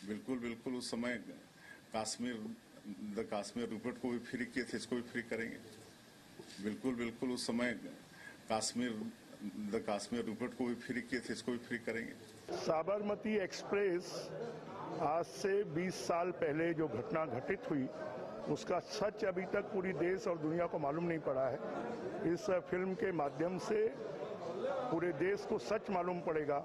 बिल्कुल बिल्कुल। उस समय कश्मीर रिपोर्ट को भी फ्री किए थे, इसको भी फ्री करेंगे। बिल्कुल बिल्कुल। उस समय कश्मीर रिपोर्ट को भी फ्री किए थे, इसको भी फ्री करेंगे। साबरमती एक्सप्रेस आज से 20 साल पहले जो घटना घटित हुई उसका सच अभी तक पूरी देश और दुनिया को मालूम नहीं पड़ा है। इस फिल्म के माध्यम से पूरे देश को सच मालूम पड़ेगा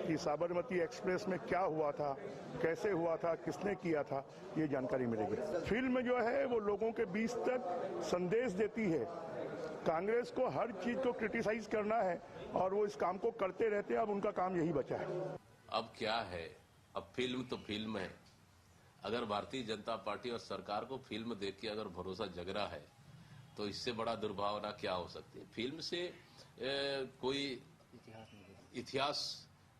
कि साबरमती एक्सप्रेस में क्या हुआ था, कैसे हुआ था, किसने किया था, ये जानकारी मिलेगी। फिल्म जो है वो लोगों के बीच तक संदेश देती है। कांग्रेस को हर चीज को क्रिटिसाइज करना है और वो इस काम को करते रहते हैं। अब उनका काम यही बचा है। अब क्या है, अब फिल्म तो फिल्म है। अगर भारतीय जनता पार्टी और सरकार को फिल्म देख के अगर भरोसा जग रहा है तो इससे बड़ा दुर्भावना क्या हो सकती है। फिल्म से कोई इतिहास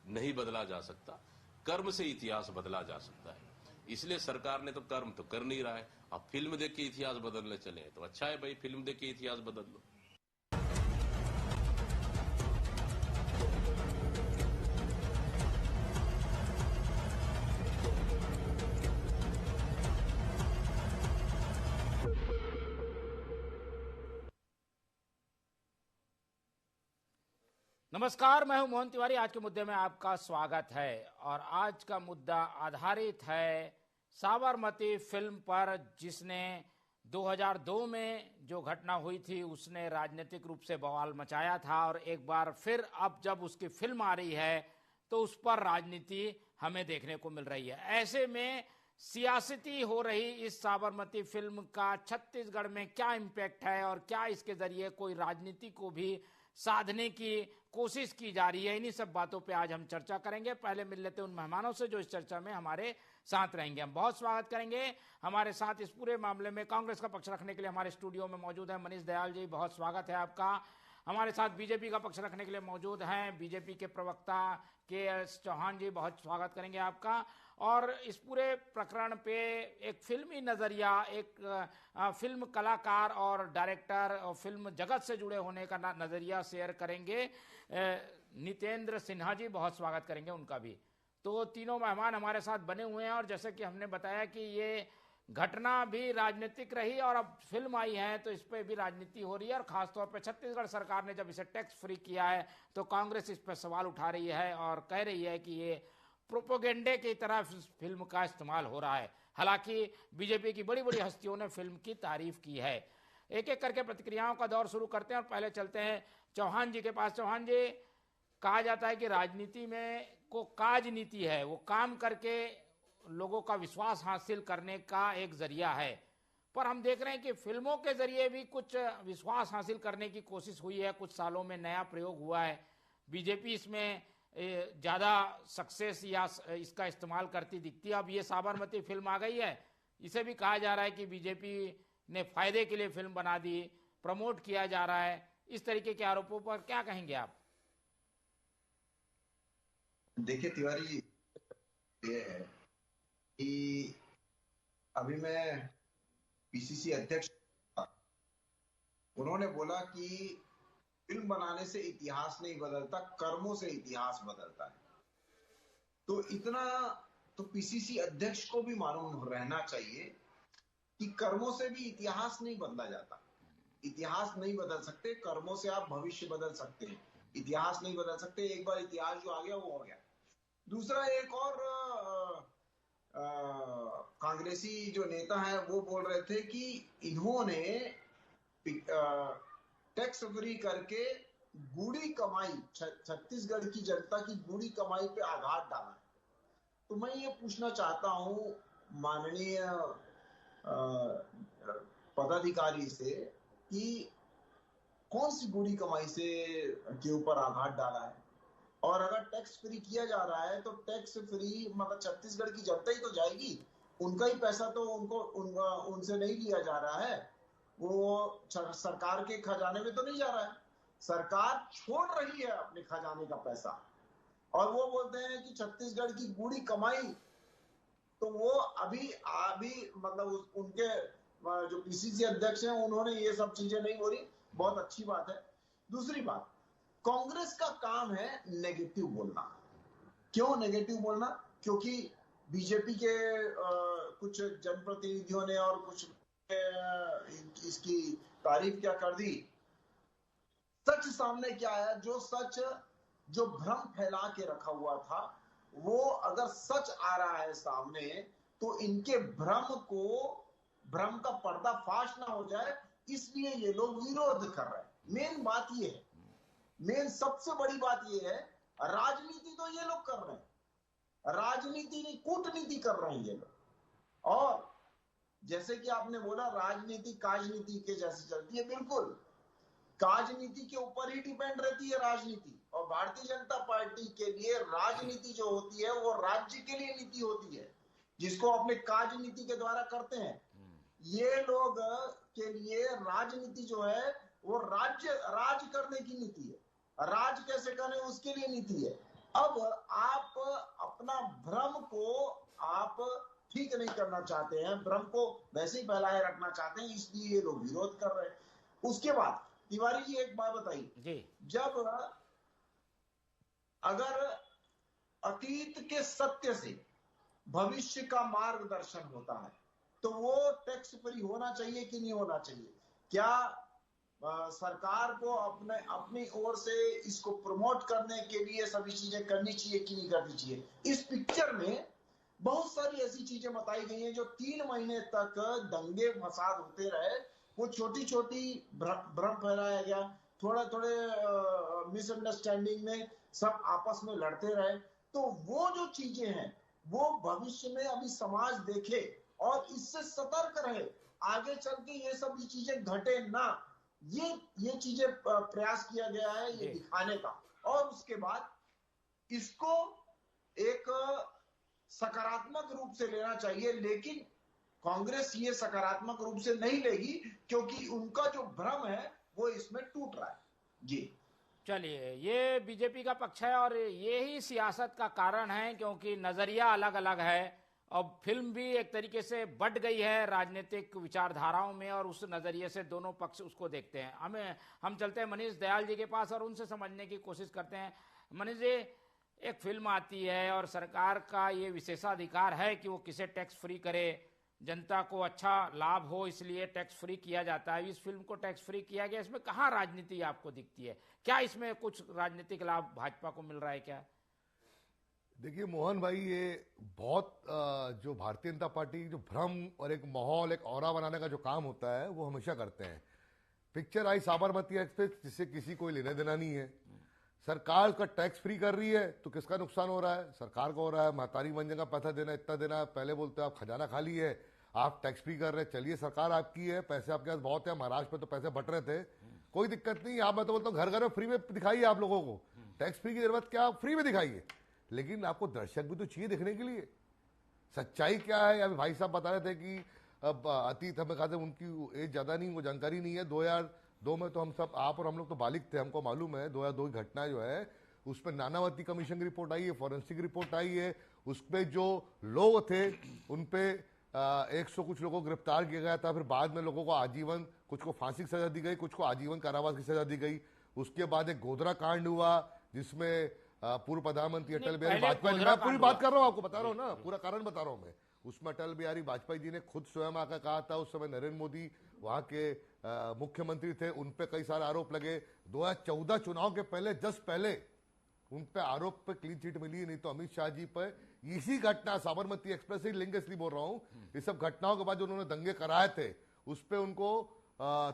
नहीं बदला जा सकता, कर्म से इतिहास बदला जा सकता है। इसलिए सरकार ने तो कर्म तो कर नहीं रहा है, अब फिल्म देख के इतिहास बदलने चले हैं तो अच्छा है भाई, फिल्म देख के इतिहास बदल लो। नमस्कार, मैं हूं मोहन तिवारी। आज के मुद्दे में आपका स्वागत है और आज का मुद्दा आधारित है साबरमती फिल्म पर, जिसने 2002 में जो घटना हुई थी उसने राजनीतिक रूप से बवाल मचाया था और एक बार फिर अब जब उसकी फिल्म आ रही है तो उस पर राजनीति हमें देखने को मिल रही है। ऐसे में सियासती हो रही इस साबरमती फिल्म का छत्तीसगढ़ में क्या इम्पैक्ट है और क्या इसके जरिए कोई राजनीति को भी साधने की कोशिश की जा रही है, इन्हीं सब बातों पे आज हम चर्चा करेंगे। पहले मिल लेते हैं उन मेहमानों से जो इस चर्चा में हमारे साथ रहेंगे। हम बहुत स्वागत करेंगे। हमारे साथ इस पूरे मामले में कांग्रेस का पक्ष रखने के लिए हमारे स्टूडियो में मौजूद है मनीष दयाल जी, बहुत स्वागत है आपका। हमारे साथ बीजेपी का पक्ष रखने के लिए मौजूद हैं बीजेपी के प्रवक्ता के.एस. चौहान जी, बहुत स्वागत करेंगे आपका। और इस पूरे प्रकरण पे एक फिल्मी नज़रिया, एक फिल्म कलाकार और डायरेक्टर और फिल्म जगत से जुड़े होने का नज़रिया शेयर करेंगे नितेंद्र सिन्हा जी, बहुत स्वागत करेंगे उनका भी। तो तीनों मेहमान हमारे साथ बने हुए हैं और जैसे कि हमने बताया कि ये घटना भी राजनीतिक रही और अब फिल्म आई है तो इस पर भी राजनीति हो रही है। और खासतौर पर छत्तीसगढ़ सरकार ने जब इसे टैक्स फ्री किया है तो कांग्रेस इस पर सवाल उठा रही है और कह रही है कि ये प्रोपोगेंडे की तरह फिल्म का इस्तेमाल हो रहा है। हालांकि बीजेपी की बड़ी बड़ी हस्तियों ने फिल्म की तारीफ की है। एक एक करके प्रतिक्रियाओं का दौर शुरू करते हैं और पहले चलते हैं चौहान जी के पास। चौहान जी, कहा जाता है कि राजनीति में को काज नीति है, वो काम करके लोगों का विश्वास हासिल करने का एक जरिया है, पर हम देख रहे हैं कि फिल्मों के जरिए भी कुछ विश्वास हासिल करने की कोशिश हुई है। कुछ सालों में नया प्रयोग हुआ है, बीजेपी इसमें ज़्यादा सक्सेस या इसका इस्तेमाल करती दिखती है। अब ये साबरमती फिल्म आ गई है, इसे भी कहा जा रहा है कि बीजेपी ने फायदे के लिए फिल्म बना दी, प्रमोट किया जा रहा है। इस तरीके के आरोपों पर क्या कहेंगे आप? देखिए तिवारी, ये है कि अभी मैं पीसीसी अध्यक्ष, उन्होंने बोला कि फिल्म बनाने से इतिहास नहीं बदलता, कर्मों से इतिहास बदलता है। तो इतना तो पीसीसी अध्यक्ष को भी मालूम रहना चाहिए कि कर्मों से भी इतिहास नहीं बदला जाता। इतिहास नहीं बदल सकते, कर्मों से आप भविष्य बदल सकते हैं, इतिहास नहीं बदल सकते। एक बार इतिहास जो आ गया वो हो गया। दूसरा, एक और कांग्रेसी जो नेता है वो बोल रहे थे कि इन्होंने टैक्स फ्री करके गूढ़ी कमाई, छत्तीसगढ़ की जनता की गूढ़ी कमाई पे आघात डाला है। तो मैं ये पूछना चाहता हूं माननीय पदाधिकारी से कि कौन सी गूढ़ी कमाई से के ऊपर आघात डाला है, और अगर टैक्स फ्री किया जा रहा है तो टैक्स फ्री मतलब छत्तीसगढ़ की जनता ही तो जाएगी, उनका ही पैसा तो उनसे नहीं लिया जा रहा है, वो सरकार के खजाने में तो नहीं जा रहा है। सरकार छोड़ रही है अपने खजाने का पैसा और वो बोलते हैं कि छत्तीसगढ़ की गूढ़ी कमाई। तो वो अभी मतलब उनके जो पीसीसी अध्यक्ष हैं उन्होंने ये सब चीजें नहीं बोली, बहुत अच्छी बात है। दूसरी बात, कांग्रेस का काम है नेगेटिव बोलना। क्यों नेगेटिव बोलना? क्योंकि बीजेपी के कुछ जनप्रतिनिधियों ने और कुछ इसकी तारीफ क्या कर दी। सच सामने क्या आया, जो सच जो भ्रम फैला के रखा हुआ था वो अगर सच आ रहा है सामने, तो इनके भ्रम का पर्दाफाश ना हो जाए, इसलिए ये लोग विरोध कर रहे हैं। मेन बात ये है, मेन सबसे बड़ी बात ये है, राजनीति तो ये लोग कर रहे हैं, राजनीति नहीं कूटनीति कर रहे हैं ये लोग। और जैसे कि आपने बोला राजनीति काजनीति के जैसे चलती है, बिल्कुल काजनीति के ऊपर ही डिपेंड रहती है राजनीति। और भारतीय जनता पार्टी के लिए राजनीति जो होती है वो राज्य के लिए नीति होती है, जिसको अपने काजनीति के द्वारा करते हैं। ये लोग के लिए राजनीति जो है वो राज करने की नीति है, राज कैसे करें उसके लिए नीति है। अब आप अपना भ्रम को आप ठीक नहीं करना चाहते हैं, भ्रम को वैसे ही फैलाए रखना चाहते हैं, इसलिए ये लोग विरोध कर रहे हैं। उसके बाद तिवारी जी एक बात बताइए, जब अगर अतीत के सत्य से भविष्य का मार्गदर्शन होता है तो वो टैक्स फ्री होना चाहिए कि नहीं होना चाहिए? क्या सरकार को अपनी ओर से इसको प्रमोट करने के लिए सभी चीजें करनी चाहिए कि नहीं करनी चाहिए? इस पिक्चर में बहुत सारी ऐसी चीजें बताई गई हैं जो 3 महीने तक दंगे फसाद होते रहे, वो छोटी छोटी भ्रम फैलाया गया, थोड़े मिसअंडरस्टैंडिंग में सब आपस में लड़ते रहे। तो वो जो चीजें हैं वो भविष्य में अभी समाज देखे और इससे सतर्क रहे, आगे चल के ये सब चीजें घटे ना, ये चीजें प्रयास किया गया है ये दिखाने का। और उसके बाद इसको एक सकारात्मक रूप से लेना चाहिए, लेकिन कांग्रेस ये सकारात्मक रूप से नहीं लेगी क्योंकि उनका जो भ्रम है वो इसमें टूट रहा है। जी चलिए, ये बीजेपी का पक्ष है और ये ही सियासत का कारण है, क्योंकि नजरिया अलग अलग है और फिल्म भी एक तरीके से बढ़ गई है राजनीतिक विचारधाराओं में और उस नजरिए से दोनों पक्ष उसको देखते हैं। हम चलते हैं मनीष दयाल जी के पास और उनसे समझने की कोशिश करते हैं। मनीष जी, एक फिल्म आती है और सरकार का ये विशेषाधिकार है कि वो किसे टैक्स फ्री करे, जनता को अच्छा लाभ हो इसलिए टैक्स फ्री किया जाता है। इस फिल्म को टैक्स फ्री किया गया, इसमें कहाँ राजनीति आपको दिखती है? क्या इसमें कुछ राजनीतिक लाभ भाजपा को मिल रहा है क्या? देखिए मोहन भाई, ये बहुत जो भारतीय जनता पार्टी जो भ्रम और एक माहौल, एक ऑरा बनाने का जो काम होता है वो हमेशा करते हैं। पिक्चर आई साबरमती एक्सप्रेस, जिससे किसी को लेना देना नहीं है। सरकार उसका टैक्स फ्री कर रही है तो किसका नुकसान हो रहा है? सरकार को हो रहा है। महतारी मंजन का पैसा देना, इतना देना, पहले बोलते आप खजाना खाली है, आप टैक्स फ्री कर रहे हैं। चलिए सरकार आपकी है, पैसे आपके पास बहुत है, महाराष्ट्र में तो पैसे बट रहे थे, कोई दिक्कत नहीं। आप मैं तो बोलता हूँ घर घर में फ्री में दिखाइए, आप लोगों को टैक्स फ्री की जरूरत क्या, फ्री में दिखाइए। लेकिन आपको दर्शक भी तो चाहिए देखने के लिए सच्चाई क्या है। अभी भाई साहब बता रहे थे कि अब अतीत हमें कहा, उनकी एज ज्यादा नहीं, वो जानकारी नहीं है। 2002 में तो हम सब, आप और हम लोग तो बालिग थे, हमको मालूम है 2002 की घटना जो है उस पर नानावती कमीशन की रिपोर्ट आई है, फॉरेंसिक रिपोर्ट आई है। उस पर जो लोग थे उन पे 100 कुछ लोगों को गिरफ्तार किया गया था। फिर बाद में लोगों को आजीवन, कुछ को फांसी की सजा दी गई, कुछ को आजीवन कारावास की सजा दी गई। उसके बाद एक गोधरा कांड हुआ जिसमें पूर्व प्रधानमंत्री अटल बिहारी वाजपेयी, मैं पूरी बात कर रहा हूं, आपको बता रहा हूं ना, पूरा कारण बता रहा हूं मैं। उसमें अटल बिहारी वाजपेयी जी ने खुद स्वयं आकर कहा था, उस समय नरेंद्र मोदी वहां के मुख्यमंत्री थे, उन पे कई सारे आरोप लगे। 2014 चुनाव के पहले, जस्ट पहले उन पे आरोप पे क्लीन चिट मिली, नहीं तो अमित शाह जी पे इसी घटना साबरमती एक्सप्रेस से लिंक इसलिए बोल रहा हूं, ये सब घटनाओं के बाद जो उन्होंने दंगे कराए थे उस पे उनको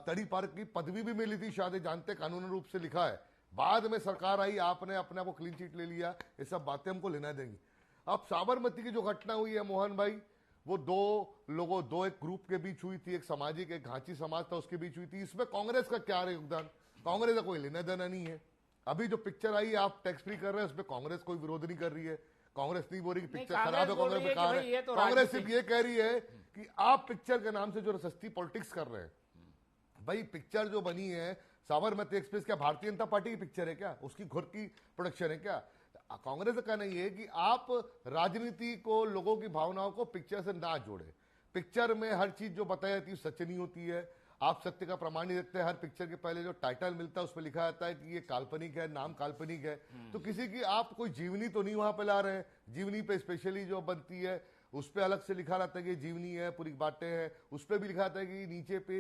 तड़ी पार की पदवी भी मिली थी, शायद जानते, कानूनी रूप से लिखा है। बाद में सरकार आई, आपने अपने आप को क्लीन चिट ले लिया, ये सब बातें हमको लेना देंगी। अब साबरमती की जो घटना हुई है मोहन भाई, वो दो एक ग्रुप के बीच हुई थी, एक सामाजिक, एक घांची समाज था, उसके बीच हुई थी। इसमें कांग्रेस का क्या योगदान? कांग्रेस का कोई लेना देना नहीं है। अभी जो पिक्चर आई आप टैक्स फ्री कर रहे हैं, उसमें कांग्रेस कोई विरोध नहीं कर रही है। कांग्रेस नहीं बोल रही कि पिक्चर खराब है, कांग्रेस बेकार है। कांग्रेस सिर्फ ये कह रही है कि आप पिक्चर के नाम से जो सस्ती पॉलिटिक्स कर रहे हैं। भाई पिक्चर जो बनी है साबरमती एक्सप्रेस, क्या भारतीय जनता पार्टी की पिक्चर है क्या? उसकी खुद की प्रोडक्शन है क्या? कांग्रेस का कहना यह है कि आप राजनीति को, लोगों की भावनाओं को पिक्चर से ना जोड़े। पिक्चर में हर चीज जो बताई जाती है सच नहीं होती है। आप सत्य का प्रमाण नहीं देते। हर पिक्चर के पहले जो टाइटल मिलता है उसमें लिखा जाता है कि ये काल्पनिक है, नाम काल्पनिक है। तो किसी की आप कोई जीवनी तो नहीं वहां पे ला रहे हैं। जीवनी पे स्पेशली जो बनती है उस पर अलग से लिखा रहता है कि जीवनी है, पूरी बातें हैं। उस पर भी लिखा जाता है कि नीचे पे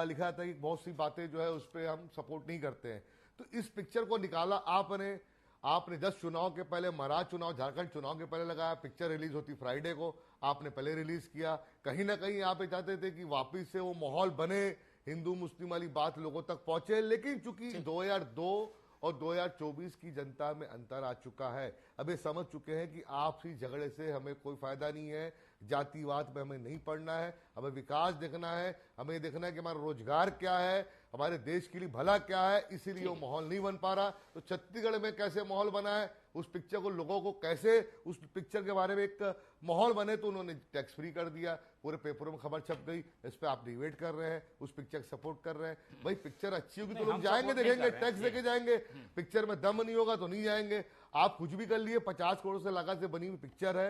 लिखा जाता है कि बहुत सी बातें जो है उस पर हम सपोर्ट नहीं करते हैं। तो इस पिक्चर को निकाला आपने 10 चुनाव के पहले, महाराज चुनाव, झारखंड चुनाव के पहले लगाया। पिक्चर रिलीज होती फ्राइडे को, आपने पहले रिलीज किया। कहीं ना कहीं आप ये चाहते थे कि वापिस से वो माहौल बने, हिंदू मुस्लिम वाली बात लोगों तक पहुंचे। लेकिन चूंकि 2002 और 2024 की जनता में अंतर आ चुका है, अब ये समझ चुके हैं कि आपसी झगड़े से हमें कोई फायदा नहीं है, जातिवाद में हमें नहीं पढ़ना है, हमें विकास देखना है, हमें देखना है कि हमारा रोजगार क्या है, हमारे देश के लिए भला क्या है। इसीलिए वो माहौल नहीं बन पा रहा। तो छत्तीसगढ़ में कैसे माहौल बना है, उस पिक्चर को लोगों को कैसे उस पिक्चर के बारे में एक माहौल बने, तो उन्होंने टैक्स फ्री कर दिया। पूरे पेपरों में खबर छप गई। इस पे आप डिबेट कर रहे हैं, उस पिक्चर सपोर्ट कर रहे हैं। भाई पिक्चर अच्छी होगी तो लोग जाएंगे, देखेंगे, टैक्स देके जाएंगे। पिक्चर में दम नहीं होगा तो नहीं जाएंगे। आप कुछ भी कर लिए, 50 करोड़ से लागत से बनी हुई पिक्चर है,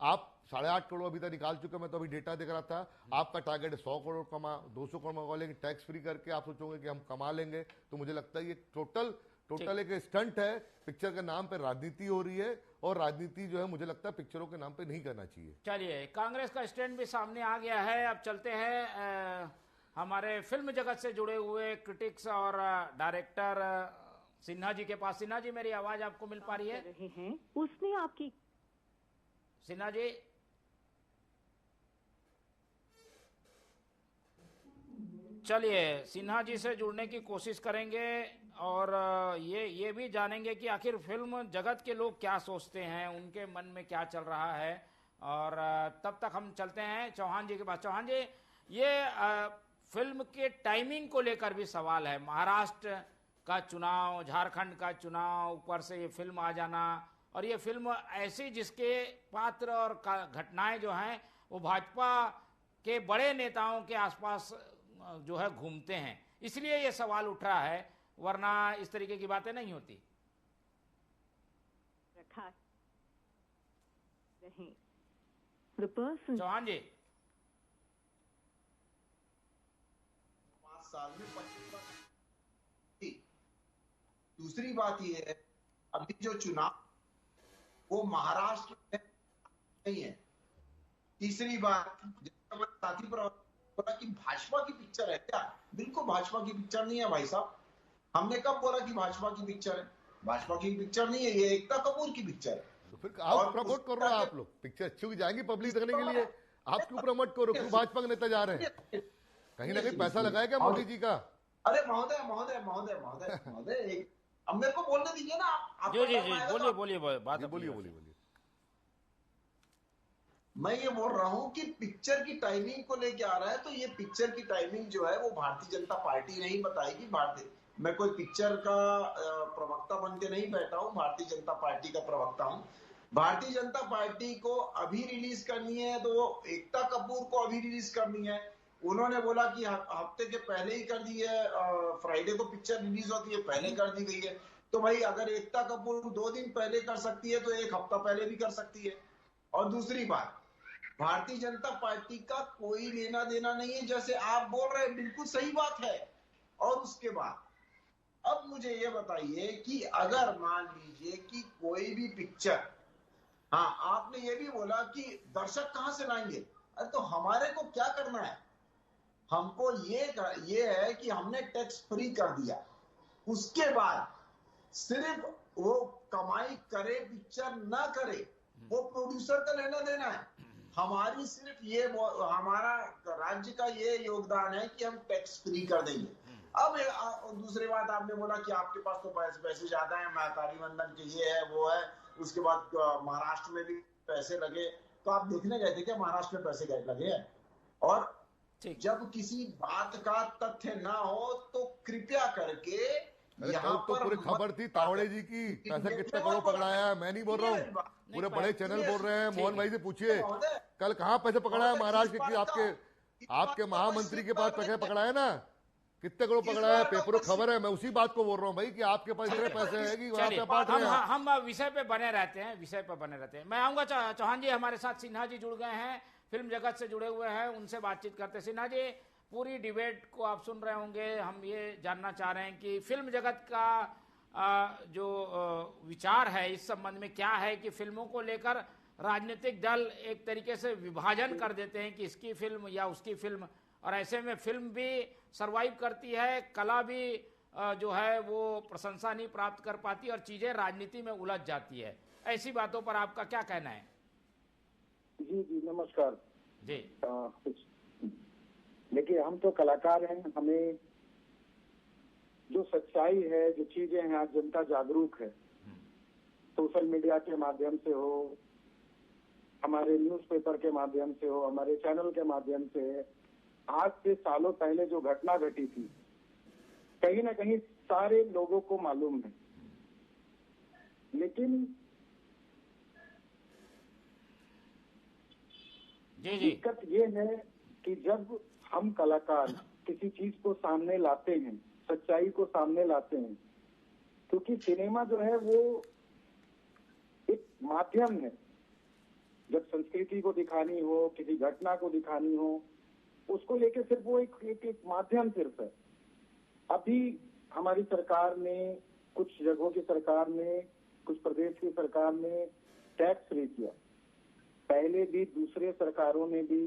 आप 8.5 करोड़ अभी तक निकाल चुके। मैं तो अभी डेटा देख रहा था, आपका टारगेट है 100 करोड़ कमा, 200 करोड़ कमा लेंगे। टैक्स फ्री करके आप सोचोगे कि हम कमा लेंगे। तो मुझे लगता है ये टोटल एक स्टंट है। पिक्चर के नाम पे राजनीति हो रही है, और राजनीति जो है मुझे लगता है पिक्चरों के नाम पे नहीं करना चाहिए। चलिए, कांग्रेस का स्टैंड भी सामने आ गया है। अब चलते हैं हमारे फिल्म जगत से जुड़े हुए क्रिटिक्स और डायरेक्टर सिन्हा जी के पास। सिन्हा जी, मेरी आवाज आपको मिल पा रही है? उसने आपकी सिन्हा जी, चलिए सिन्हा जी से जुड़ने की कोशिश करेंगे और ये भी जानेंगे कि आखिर फिल्म जगत के लोग क्या सोचते हैं, उनके मन में क्या चल रहा है। और तब तक हम चलते हैं चौहान जी के पास। चौहान जी, ये फिल्म के टाइमिंग को लेकर भी सवाल है। महाराष्ट्र का चुनाव, झारखंड का चुनाव, ऊपर से ये फिल्म आ जाना, और ये फिल्म ऐसी जिसके पात्र और घटनाएं जो हैं वो भाजपा के बड़े नेताओं के आसपास जो है घूमते हैं, इसलिए ये सवाल उठ रहा है, वरना इस तरीके की बातें नहीं होती। रखा The person चौहान जी, 5 साल में 25। दूसरी बात यह है, अभी जो चुनाव वो महाराष्ट्र में नहीं है। तीसरी बात, जैसा मेरे साथी पर बोला कि भाजपा की पिक्चर है क्या, बिल्कुल भाजपा की पिक्चर नहीं है भाई साहब। हमने कब बोला कि भाजपा की पिक्चर है? भाजपा की पिक्चर नहीं है, ये एकता कपूर की पिक्चर है। तो फिर आप प्रमोट कर रहे हो, आप लोग पिक्चर अच्छी होगी जाएंगी पब्लिक देखने के लिए, आप क्यों प्रमोट करो? क्यों भाजपा के नेता जा रहे हैं? कहीं ना कहीं पैसा लगाया क्या मोदी जी का? अरे महोदय महोदय महोदय महोदय महोदय, अब मेरे को बोलने दीजिए ना। आप जी जी जी, बोलिए बोलिए। मैं ये बोल रहा हूं कि पिक्चर की टाइमिंग को लेके आ रहा है, तो ये पिक्चर की टाइमिंग जो है वो भारतीय जनता पार्टी नहीं बताएगी। मैं कोई पिक्चर का प्रवक्ता बन के नहीं बैठा हूं, भारतीय जनता पार्टी का प्रवक्ता हूं। भारतीय जनता पार्टी को अभी रिलीज करनी है तो वो एकता कपूर को अभी रिलीज करनी है। उन्होंने बोला कि हफ्ते के पहले ही कर दी है, फ्राइडे को पिक्चर रिलीज होती है, पहले कर दी गई है। तो भाई अगर एकता कपूर 2 दिन पहले कर सकती है तो 1 हफ्ता पहले भी कर सकती है। और दूसरी बात, भारतीय जनता पार्टी का कोई लेना देना नहीं है, जैसे आप बोल रहे हैं, बिल्कुल सही बात है। और उसके बाद अब मुझे ये बताइए कि अगर मान लीजिए कि कोई भी पिक्चर, हाँ आपने ये भी बोला कि दर्शक कहां से लाएंगे, अरे तो हमारे को क्या करना है? हमको ये है कि हमने टैक्स फ्री कर दिया, उसके बाद सिर्फ वो कमाई करे पिक्चर ना करे, वो प्रोड्यूसर का लेना देना है। हमारी सिर्फ ये हमारा राज्य का ये योगदान है कि हम टैक्स फ्री कर देंगे। अब दूसरी बात आपने बोला कि आपके पास तो पैसे ज्यादा है, महतारी वंदन के ये है वो है, उसके बाद महाराष्ट्र में भी पैसे लगे। तो आप देखने गए थे क्या महाराष्ट्र में पैसे लगे हैं? और जब किसी बात का तथ्य ना हो तो कृपया करके यहाँ तो पर पूरी खबर थी तावड़े जी की, पैसा कितने करोड़ पकड़ाया है, मैं नहीं बोल रहा हूँ, पूरे बड़े चैनल बोल रहे हैं। मोहन भाई से पूछिए कल कहाँ पैसे पकड़ाया महाराष्ट्र के, आपके महामंत्री के पास पैसे पकड़ाया ना, कितने करोड़ पकड़ाया, पेपरों खबर है। मैं उसी बात को बोल रहा हूँ भाई कि आपके पास इतने पैसे हैं कि वहाँ पे बांट रहे हैं। हम विषय पे बने रहते हैं, मैं आऊंगा चौहान जी, हमारे साथ सिन्हा जी जुड़ गए हैं, फिल्म जगत से जुड़े हुए हैं, उनसे बातचीत करते हैं। सिन्हा जी, पूरी डिबेट को आप सुन रहे होंगे। हम ये जानना चाह रहे हैं कि फिल्म जगत का जो विचार है इस संबंध में क्या है कि फिल्मों को लेकर राजनीतिक दल एक तरीके से विभाजन कर देते हैं कि इसकी फिल्म या उसकी फिल्म, और ऐसे में फिल्म भी सरवाइव करती है, कला भी जो है वो प्रशंसा नहीं प्राप्त कर पाती और चीजें राजनीति में उलझ जाती है। ऐसी बातों पर आपका क्या कहना है? जी जी नमस्कार जी। देखिए, हम तो कलाकार हैं, हमें जो सच्चाई है, जो चीजें हैं, आज जनता जागरूक है। सोशल मीडिया के माध्यम से हो, हमारे न्यूज़पेपर के माध्यम से हो, हमारे चैनल के माध्यम से, आज से सालों पहले जो घटना घटी थी कहीं ना कहीं सारे लोगों को मालूम है। लेकिन दिक्कत ये है कि जब हम कलाकार किसी चीज को सामने लाते हैं, सच्चाई को सामने लाते हैं, क्योंकि सिनेमा जो है वो एक माध्यम है। जब संस्कृति को दिखानी हो, किसी घटना को दिखानी हो, उसको लेके सिर्फ वो एक माध्यम सिर्फ है। अभी हमारी सरकार ने, कुछ जगहों की सरकार ने, कुछ प्रदेश की सरकार ने टैक्स फ्री किया। पहले भी दूसरे सरकारों ने भी,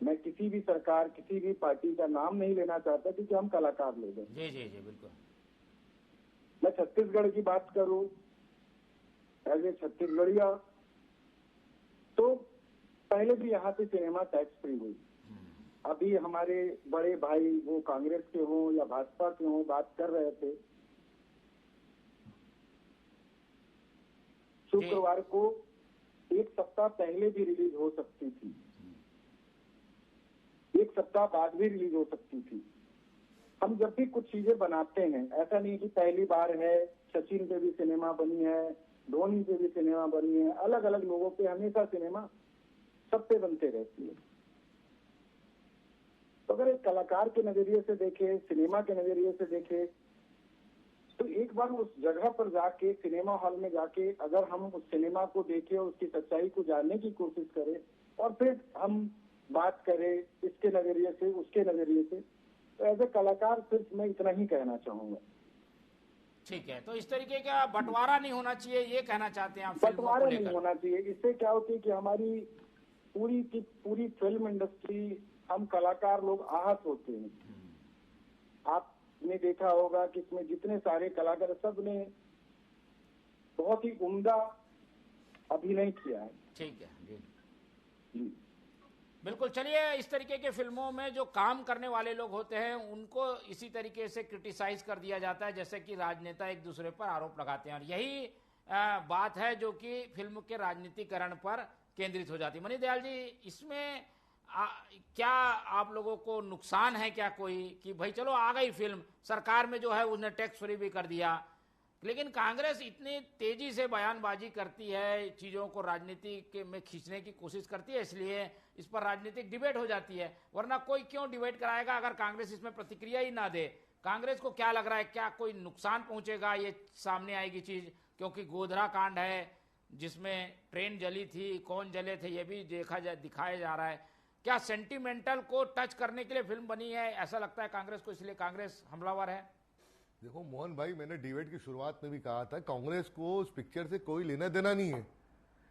मैं किसी भी सरकार, किसी भी पार्टी का नाम नहीं लेना चाहता क्योंकि हम कलाकार लोग हैं। जी जी जी बिल्कुल। मैं छत्तीसगढ़ की बात करूं, एज ए छत्तीसगढ़िया, तो पहले भी यहाँ पे सिनेमा टैक्स फ्री हुई। अभी हमारे बड़े भाई, वो कांग्रेस के हों या भाजपा के हों, बात कर रहे थे। शुक्रवार को एक सप्ताह पहले भी रिलीज हो सकती थी, एक सप्ताह बाद भी रिलीज हो सकती थी। हम जब भी कुछ चीजें बनाते हैं, ऐसा नहीं कि पहली बार है, सचिन पे भी सिनेमा बनी है, धोनी पे भी सिनेमा बनी है, अलग अलग लोगों पे हमेशा सिनेमा सब पे बनते रहती है। तो अगर एक कलाकार के नजरिए से देखे, सिनेमा के नजरिए से देखे, तो एक बार उस जगह पर जाके, सिनेमा हॉल में जाके अगर हम उस सिनेमा को देखें, उसकी सच्चाई को जानने की कोशिश करें और फिर हम बात करें इसके नजरिए से, उसके नजरिए से, तो एज ए कलाकार सिर्फ मैं इतना ही कहना चाहूंगा। ठीक है, तो इस तरीके का बंटवारा नहीं होना चाहिए, ये कहना चाहते हैं आप? बंटवारा नहीं होना चाहिए। इससे क्या होती है कि हमारी पूरी की पूरी फिल्म इंडस्ट्री, हम कलाकार लोग आहत होते हैं। आपने देखा होगा कि इसमें जितने सारे कलाकार, सब ने बहुत ही उम्दा अभिनय किया है। ठीक है जी जी बिल्कुल। चलिए, इस तरीके के फिल्मों में जो काम करने वाले लोग होते हैं उनको इसी तरीके से क्रिटिसाइज कर दिया जाता है जैसे कि राजनेता एक दूसरे पर आरोप लगाते हैं, और यही बात है जो कि फिल्म के राजनीतिकरण पर केंद्रित हो जाती है। मनी दयाल जी, इसमें क्या आप लोगों को नुकसान है क्या कोई, कि भाई चलो आ गई फिल्म, सरकार में जो है उसने टैक्स फ्री भी कर दिया, लेकिन कांग्रेस इतनी तेजी से बयानबाजी करती है, चीजों को राजनीति में खींचने की कोशिश करती है, इसलिए इस पर राजनीतिक डिबेट हो जाती है। वरना कोई क्यों डिबेट कराएगा अगर कांग्रेस इसमें प्रतिक्रिया ही ना दे? कांग्रेस को क्या लग रहा है, क्या कोई नुकसान पहुंचेगा ये सामने आएगी चीज? क्योंकि गोधरा कांड है जिसमें ट्रेन जली थी, कौन जले थे ये भी दिखाया जा रहा है। क्या सेंटिमेंटल को टच करने के लिए फिल्म बनी है, ऐसा लगता है कांग्रेस को, इसलिए कांग्रेस हमलावर है? देखो मोहन भाई, मैंने डिबेट की शुरुआत में भी कहा था, कांग्रेस को उस पिक्चर से कोई लेना देना नहीं है।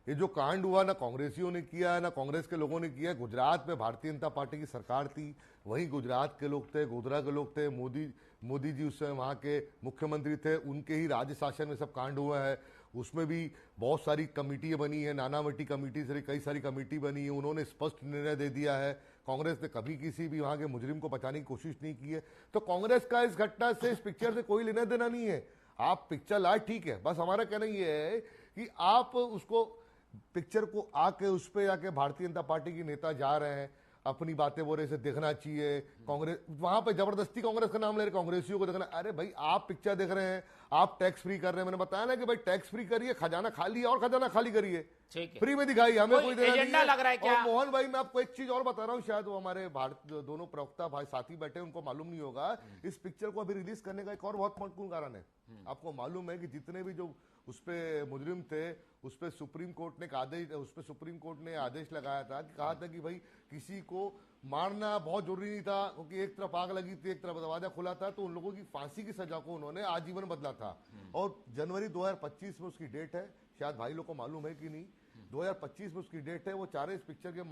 ये जो कांड हुआ ना कांग्रेसियों ने किया ना कांग्रेस के लोगों ने किया। गुजरात में भारतीय जनता पार्टी की सरकार थी, वहीं गुजरात के लोग थे, गोधरा के लोग थे, मोदी जी उस समय वहाँ के मुख्यमंत्री थे, उनके ही राज्य शासन में सब कांड हुआ है। उसमें भी बहुत सारी कमेटी बनी है, नानावटी कमेटी से कई सारी कमेटी बनी है, उन्होंने स्पष्ट निर्णय दे दिया है। कांग्रेस ने कभी किसी भी वहां के मुजरिम को बचाने की कोशिश नहीं की है। तो कांग्रेस का इस घटना से, इस पिक्चर से कोई लेना देना नहीं है। आप पिक्चर लाए, ठीक है, बस हमारा कहना ये है कि आप उसको पिक्चर को आके उस पर जाके भारतीय जनता पार्टी के नेता जा रहे हैं, अपनी बातें बोल रहे, इसे देखना चाहिए। कांग्रेस वहां पे जबरदस्ती कांग्रेस का नाम ले रहे, कांग्रेसियों को देखना। अरे भाई, आप पिक्चर देख रहे हैं, आप टैक्स फ्री कर रहे हैं, मैंने बताया ना कि भाई टैक्स फ्री करिए, खजाना खाली और खजाना खाली करिए, फ्री में दिखाइए, हमें कोई देना नहीं है। लग रहा है क्या? और मोहन भाई, मैं आपको एक चीज और बता रहा हूँ, शायद वो हमारे भारत दोनों प्रवक्ता भाई साथी बैठे, उनको मालूम नहीं होगा, इस पिक्चर को अभी रिलीज करने का एक और बहुत महत्वपूर्ण कारण है। आपको मालूम है कि जितने भी जो उस पे मुजरिम थे, उस पे सुप्रीम कोर्ट ने आदेश लगाया था कि कहा था कि भाई किसी को मारना बहुत जरूरी नहीं था, क्योंकि एक तरफ आग लगी थी, एक तरफ दरवाजा खुला था, तो उन लोगों की फांसी की सजा को उन्होंने आजीवन बदला था। और जनवरी 2025 में उसकी डेट है, शायद भाई लोग को मालूम है कि नहीं, 2025 में उसकी डेट है। वो चाह रहे इस पिक्चर के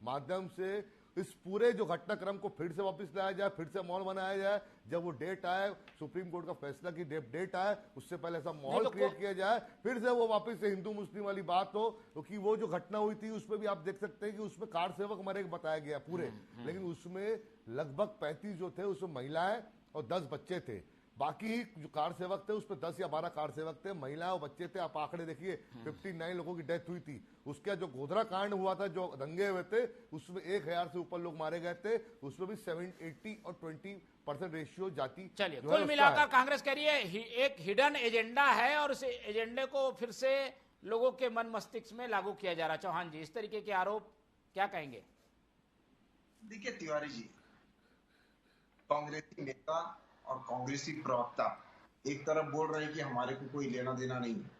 माध्यम से इस पूरे जो घटनाक्रम को फिर से वापस लाया जाए, फिर से माहौल बनाया जाए। जब वो डेट आए, सुप्रीम कोर्ट का फैसला की डेट आए, उससे पहले ऐसा माहौल क्रिएट किया जाए, फिर से वो वापस से हिंदू मुस्लिम वाली बात हो। क्योंकि वो जो घटना हुई थी उसमें भी आप देख सकते हैं कि उसमें कार सेवक मरे बताया गया पूरे, लेकिन उसमें लगभग 35 जो थे उसमें महिलाएं और 10 बच्चे थे। बाकी जो कार सेवक थे उसमें 10 या 12 कार सेवक थे, महिलाएं और बच्चे थे। आप आंकड़े देखिए, 59 लोगों की डेथ हुई थी। उसके जो गोधरा कांड हुआ था, जो दंगे हुए थे, उसमें 1000 से ऊपर लोग मारे गए थे। उसमें भी 80 और 20% रेशियो जाति। चलिए, कुल मिलाकर कांग्रेस कह रही है एक हिडन एजेंडा है और उस एजेंडे को फिर से लोगों के मन मस्तिष्क में लागू किया जा रहा है। चौहान जी, इस तरीके के आरोप क्या कहेंगे? देखिए तिवारी जी, कांग्रेसी नेता और कांग्रेसी प्रवक्ता एक तरफ बोल रहे हैं कि हमारे को कोई लेना देना नहीं है।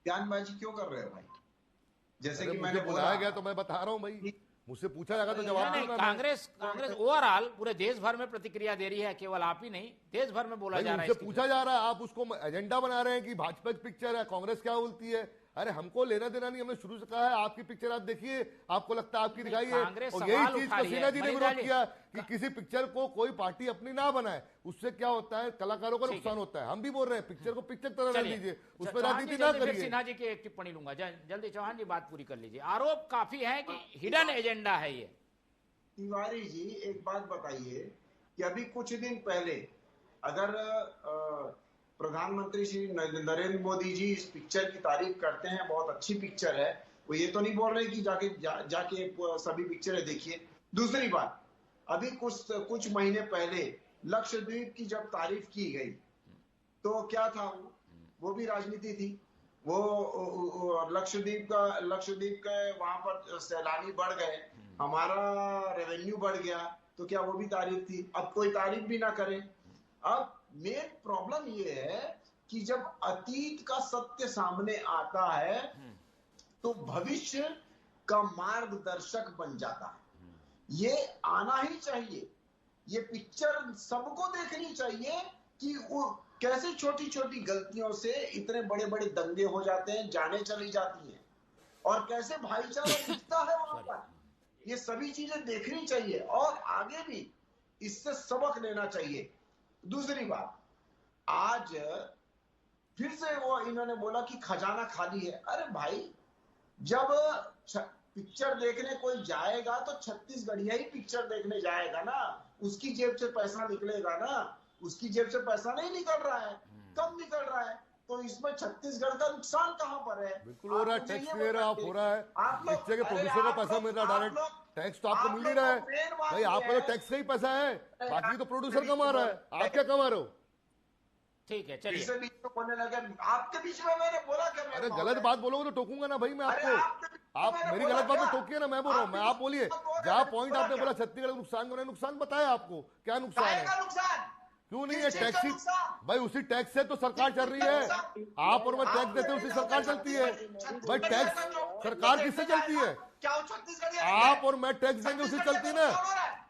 बयानबाजी क्यों कर रहे हो भाई? जैसे कि मैंने बुलाया गया तो मैं बता रहा हूं भाई, मुझसे पूछा जाएगा तो जवाब नहीं। कांग्रेस ओवरऑल पूरे देश भर में प्रतिक्रिया दे रही है, केवल आप ही नहीं, देश भर में बोला जा रहा है। पूछा जा रहा है, आप उसको एजेंडा बना रहे हैं कि भाजपा की पिक्चर है, कांग्रेस क्या बोलती है। अरे हमको लेना देना नहीं, हमने शुरू से कहा है आपकी पिक्चर आप देखिए, आपको लगता है आपकी दिखाई है। और यही चीज को सिन्हा जी ने विरोध किया कि किसी पिक्चर को कोई पार्टी अपनी ना बनाए, उससे क्या होता है, कलाकारों को नुकसान होता है। हम भी बोल रहे हैं पिक्चर को पिक्चर तरह रख लीजिए, उसमें राजनीति ना करिए। सिन्हा जी की एक टिप्पणी लूंगा, जल्दी चौहान जी बात पूरी कर लीजिए। आरोप काफी है कि हिडन एजेंडा है ये। तिवारी जी, एक बात बताइए कि अभी कुछ दिन पहले अगर प्रधानमंत्री श्री नरेंद्र मोदी जी इस पिक्चर की तारीफ करते हैं, बहुत अच्छी पिक्चर है, वो ये तो नहीं बोल रहे कि जाके सभी पिक्चरें देखिए। दूसरी बात, अभी कुछ महीने पहले लक्षद्वीप की जब तारीफ की गई तो क्या था, वो भी राजनीति थी। वो लक्षद्वीप के वहां पर सैलानी बढ़ गए, हमारा रेवेन्यू बढ़ गया, तो क्या वो भी तारीफ थी? अब कोई तारीफ भी ना करे। अब मेन प्रॉब्लम ये है कि जब अतीत का सत्य सामने आता है तो भविष्य का मार्गदर्शक बन जाता है। ये आना ही चाहिए, ये पिक्चर सबको देखनी चाहिए कि वो कैसे छोटी छोटी गलतियों से इतने बड़े बड़े दंगे हो जाते हैं, जाने चली जाती हैं, और कैसे भाईचारा दिखता है वहां पर। ये सभी चीजें देखनी चाहिए और आगे भी इससे सबक लेना चाहिए। दूसरी बात, आज फिर से वो इन्होंने बोला कि खजाना खाली है। अरे भाई, जब पिक्चर देखने कोई जाएगा तो छत्तीसगढ़िया ही पिक्चर देखने जाएगा ना, उसकी जेब से पैसा निकलेगा ना, उसकी जेब से पैसा नहीं निकल रहा है, कम निकल रहा है, तो इसमें छत्तीसगढ़ का नुकसान कहाँ पर है? बिल्कुल हो रहा है, टैक्स पे आप हो रहा है, पिक्चर के प्रोड्यूसर को पैसा मिल रहा है, डायरेक्ट टैक्स तो आपको मिल ही रहा है भाई, आपका तो टैक्स का ही पैसा है, बाकी तो प्रोड्यूसर कमा रहा है, आप क्या कमा रहे हो? ठीक है, चलिए। इससे बीच में बोलने लगे, आपके बीच में मैंने बोला कि अरे गलत बात बोलोगे तो टोकूंगा ना भाई मैं आपको, आप मेरी गलत बात तो टोकिए ना, मैं बोल रहा हूँ, मैं आप बोलिए, जहाँ पॉइंट आपने बोला छत्तीसगढ़ नुकसान, नुकसान बताया आपको क्या नुकसान है, क्यों नहीं है? टैक्स भाई, उसी टैक्स से तो सरकार चल रही है, आप और मैं टैक्स देते उसी सरकार चलती है भाई। टैक्स सरकार किससे चलती है? आप और मैं टैक्स देंगे उसी चलती है ना,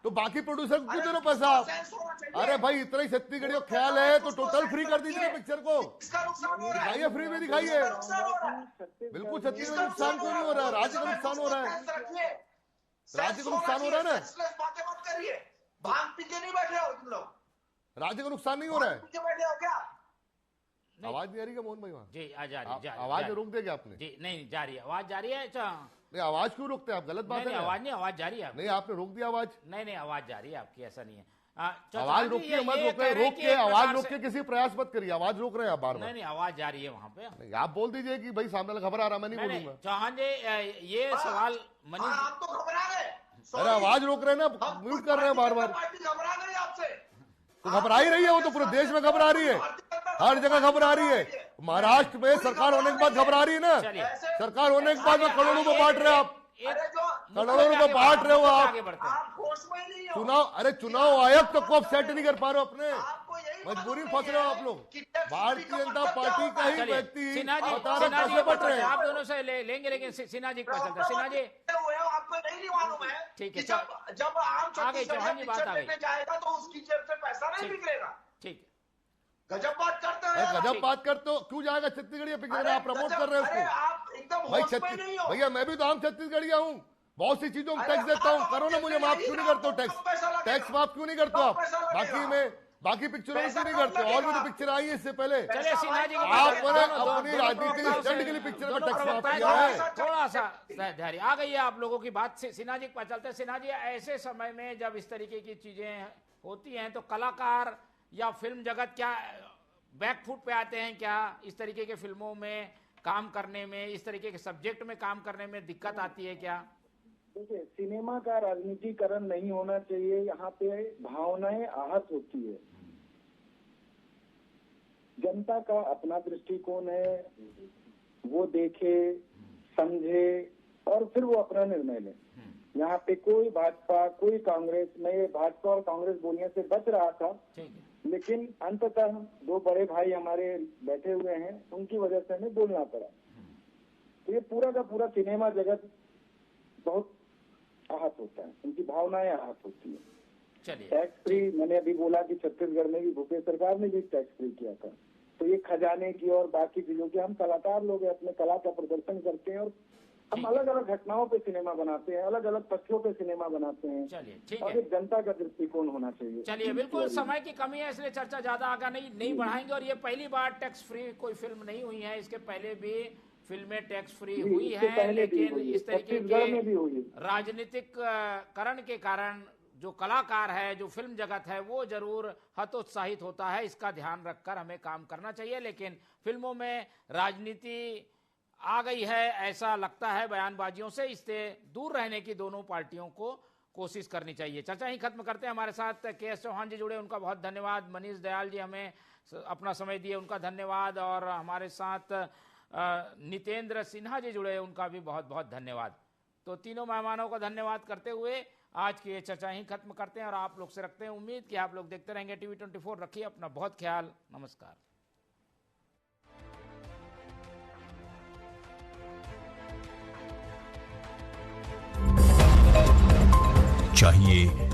तो बाकी प्रोड्यूसर को क्यों दे रहे पैसा आप? अरे भाई, इतना ही छत्तीसगढ़ का ख्याल है तो टोटल फ्री कर दीजिए पिक्चर को, दिखाइए, फ्री में दिखाइए। बिल्कुल छत्तीसगढ़ में नुकसान क्यों नहीं हो रहा है? राज्य का नुकसान हो रहा है, राज्य का नुकसान हो रहा है ना, राज्य का नुकसान नहीं हो रहा है। आवाज नहीं आ रही क्या मोहन भाई वहाँ? जी आ जा रही, आवाज रोक देगा आपने? जी नहीं, जा रही है, आवाज जा रही है। नहीं, आवाज क्यों रोकते हैं आप? गलत बात है। आवाज नहीं, आवाज जा रही है। नहीं, आपने रोक दिया आवाज। नहीं, आवाज जा रही है आपकी, ऐसा नहीं है। आवाज रोकिए, मत रोक के आवाज रोक के किसी प्रयास मत करिए, आवाज रोक रहे हैं आप बार बार। नहीं, आवाज जा रही है वहाँ पे। आप बोल दीजिए कि भाई सामने वाला घबरा रहा, मैं नहीं बोलूंगा। चौहान जी, ये सवाल मनीष, आप तो घबरा गए, अरे आवाज रोक रहे हैं ना, म्यूट कर रहे हैं बार बार, घबरा गई आपसे, तो घबरा ही रही है वो, तो पूरे देश में घबरा रही है, हर जगह घबरा रही है। महाराष्ट्र में सरकार होने के बाद घबरा रही है ना, सरकार होने के बाद में करोड़ों में बांट रहे आप, करोड़ों रुपए बांट रहे हो आप। चुनाव, अरे चुनाव आयोग तक को आप सेट नहीं कर पा रहे हो अपने। मजबूरी में फंस रहे हो आप लोग। कि टैक्स भारतीय फ्री का जनता मतलब क्या पार्टी होता का है? ही चलिए व्यक्ति सिन्हा जी बता रहे सिन्हा जी कैसे बट रहे हैं। आप दोनों से लेंगे, लेकिन सिन्हा जी का चलता है। सिन्हा जी हुए हो, आपको नहीं मालूम है ठीक है, कि जब आम आ गई छत्तीसगढ़ चौहान में जी, बात पिक्चर आ गई। देखने जाएगा तो उसकी जेब से पैसा नहीं ठीक। निकलेगा। ठीक गजब बात करते हो अरे यार। गजब बात कर, तो क्यों जाएगा छत्तीसगढ़ ये पिक्चर? अरे आप प्रमोट गजब- कर रहे हो अरे उसको। आप एकदम भाई होश में नहीं हो। भैया मैं भी तो आम छत्तीसगढ़िया हूँ, बहुत सी चीजों में अरे टैक्स देता हूँ। हाँ, करो ना, मुझे तो माफ यही क्यों नहीं ना, करते हो तो टैक्स? कम पैसा लगेगा। टैक्स माफ क्यों नहीं करते हो कम आप? पैसा लगेगा। बाकी पिक्चरों में पैसा क्यों नहीं कम करते हो? और भी तो लगेगा। पिक्चर आई है इससे पहले। चलिए सिन्हा जी आपने अपनी राजनीतिक स्टंट के लिए पिक्चर में टैक्स माफ किया है। थोड़ा सा धैर्य आ गई है आप लोगों की बात से। सिन्हा जी पर चलते हैं। सिन्हा जी, ऐसे समय में जब इस तरीके की चीजें होती हैं तो कलाकार या फिल्म जगत क्या बैकफुट पे आते हैं? क्या इस तरीके के फिल्मों में काम करने में, इस तरीके के सब्जेक्ट में काम करने में दिक्कत आती है क्या? देखिए, सिनेमा का राजनीतिकरण नहीं होना चाहिए। यहाँ पे भावनाएं आहत होती है। जनता का अपना दृष्टिकोण है, वो देखे, समझे और फिर वो अपना निर्णय ले। यहाँ पे कोई भाजपा कोई कांग्रेस, मैं भाजपा और कांग्रेस बोलने से बच रहा था, ठीक है, लेकिन अंततः दो बड़े भाई हमारे बैठे हुए हैं, उनकी वजह से हमें बोलना पड़ा। तो ये पूरा का पूरा सिनेमा जगत बहुत आहत होता है, उनकी भावनाएं आहत होती है। चलिए टैक्स फ्री, मैंने अभी बोला कि छत्तीसगढ़ में भी भूपेश सरकार ने भी टैक्स फ्री किया था। तो ये खजाने की और बाकी चीजों की, हम कलाकार लोग हैं, अपने कला का प्रदर्शन करते हैं और हम अलग अलग घटनाओं पे सिनेमा बनाते हैं, अलग अलग तथ्यों पे सिनेमा बनाते हैं। चलिए ठीक और है। एक जनता का दृष्टिकोण होना चाहिए। चलिए बिल्कुल, समय की कमी है इसलिए चर्चा ज्यादा आगे नहीं बढ़ाएंगे। और ये पहली बार टैक्स फ्री कोई फिल्म नहीं हुई है, इसके पहले भी फिल्में टैक्स फ्री हुई इससे है, पहले भी लेकिन हुई है, इस तरीके छत्तीसगढ़ में भी हुई है। के राजनीतिक करण के कारण जो कलाकार है, जो फिल्म जगत है, वो जरूर हतोत्साहित होता है। इसका ध्यान रखकर हमें काम करना चाहिए। लेकिन फिल्मों में राजनीति आ गई है ऐसा लगता है बयानबाजियों से, इससे दूर रहने की दोनों पार्टियों को कोशिश करनी चाहिए। चर्चा ही खत्म करते हैं। हमारे साथ के.एस. चौहान जी जुड़े, उनका बहुत धन्यवाद। मनीष दयाल जी हमें अपना समय दिए, उनका धन्यवाद। और हमारे साथ नितेंद्र सिन्हा जी जुड़े, उनका भी बहुत बहुत धन्यवाद। तो तीनों मेहमानों का धन्यवाद करते हुए आज की ये चर्चा ही खत्म करते हैं और आप लोग से रखते हैं उम्मीद कि आप लोग देखते रहेंगे टीवी 24। रखिए अपना बहुत ख्याल। नमस्कार। चाहिए